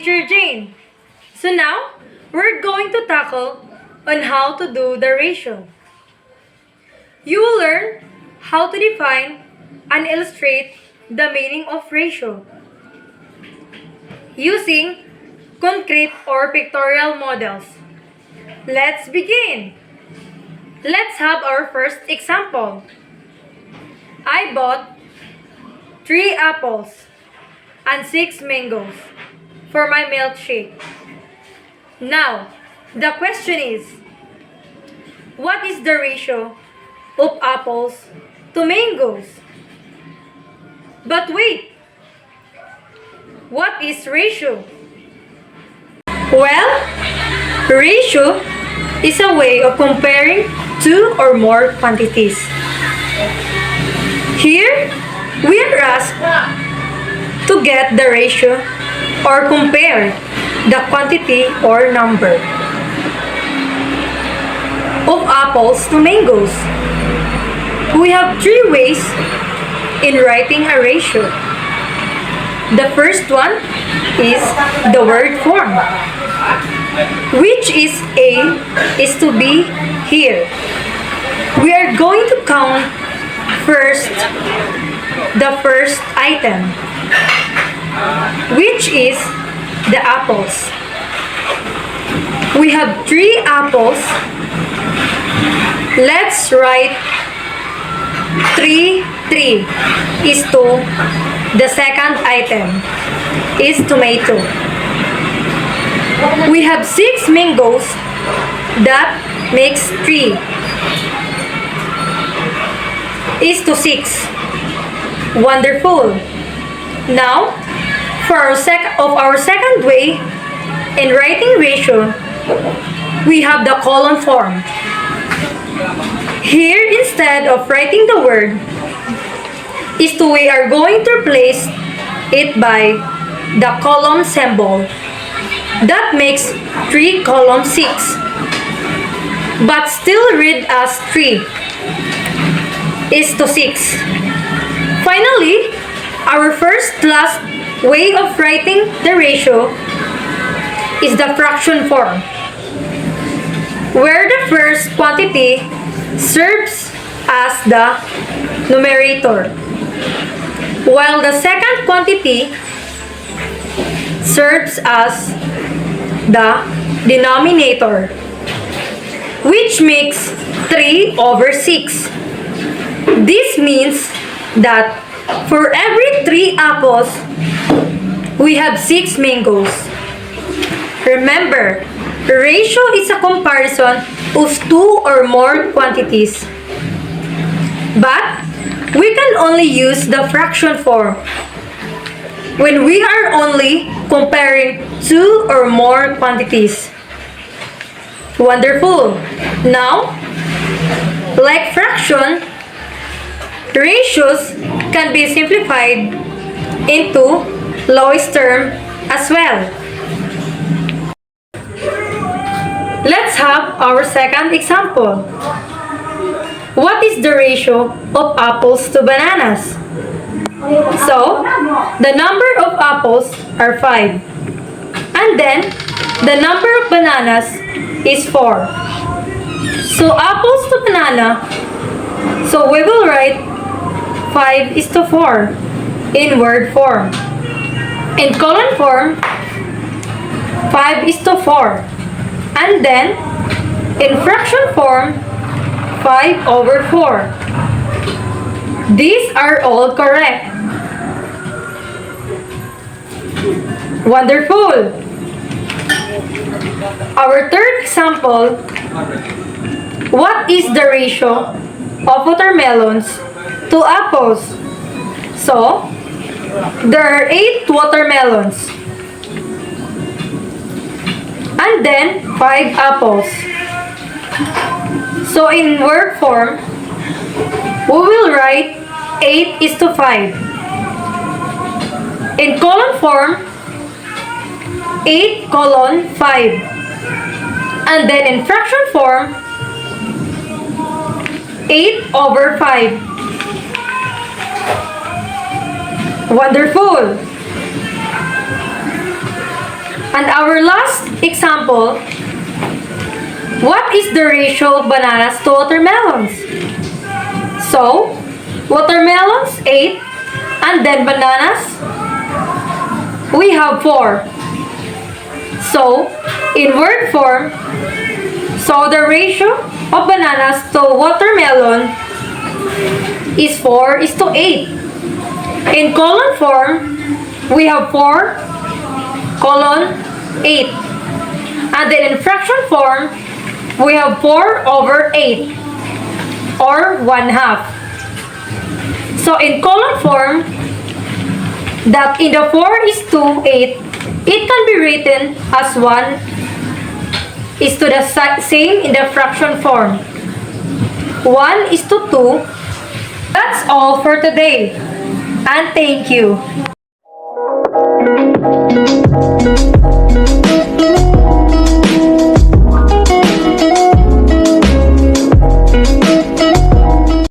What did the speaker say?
Teacher Jane. So now, we're going to tackle on how to do the ratio. You will learn how to define and illustrate the meaning of ratio using concrete or pictorial models. Let's begin! Let's have our first example. I bought 3 apples and 6 mangoes for my milkshake. Now, the question is, what is the ratio of apples to mangoes? But wait, what is ratio? Well, ratio is a way of comparing two or more quantities. Here, we are asked to get the ratio or compare the quantity or number of apples to mangoes. We have 3 ways in writing a ratio. The first one is the word form, which is A is to B here. We are going to count first the first item, which is the apples. We have 3 apples. Let's write 3 is to the second item is tomato. We have 6 mangoes. That makes 3 is to 6. Wonderful. Now, for our second way in writing ratio, we have the column form. Here, instead of writing the word, we are going to replace it by the column symbol. That makes 3 column 6, but still read as 3 is to 6. Finally, our last way of writing the ratio is the fraction form, where the first quantity serves as the numerator, while the second quantity serves as the denominator, which makes 3 over 6. This means that for every 3 apples, we have 6 mangoes. Remember, ratio is a comparison of 2 or more quantities. But we can only use the fraction form when we are only comparing 2 or more quantities. Wonderful. Now, like fraction, ratios can be simplified into lowest term as well. Let's have our second example. What is the ratio of apples to bananas? So, the number of apples are 5. And then, the number of bananas is 4. So, apples to banana. So, we will write 5 is to 4 in word form. In column form, 5 is to 4. And then, in fraction form, 5 over 4. These are all correct. Wonderful! Our third example, what is the ratio of watermelons to apples? So, there are 8 watermelons. And then, 5 apples. So, in word form, we will write 8 is to 5. In column form, 8 colon 5. And then in fraction form, 8 over 5. Wonderful! And our last example, what is the ratio of bananas to watermelons? So, watermelons 8, and then bananas, we have 4. So, in word form, so the ratio of bananas to watermelon is 4 is to 8. In column form, we have 4 colon 8. And then in fraction form, we have 4 over 8 or 1/2. So in column form, that in the 4 is to 8, it can be written as 1 is to the same in the fraction form. 1 is to 2. That's all for today. And thank you.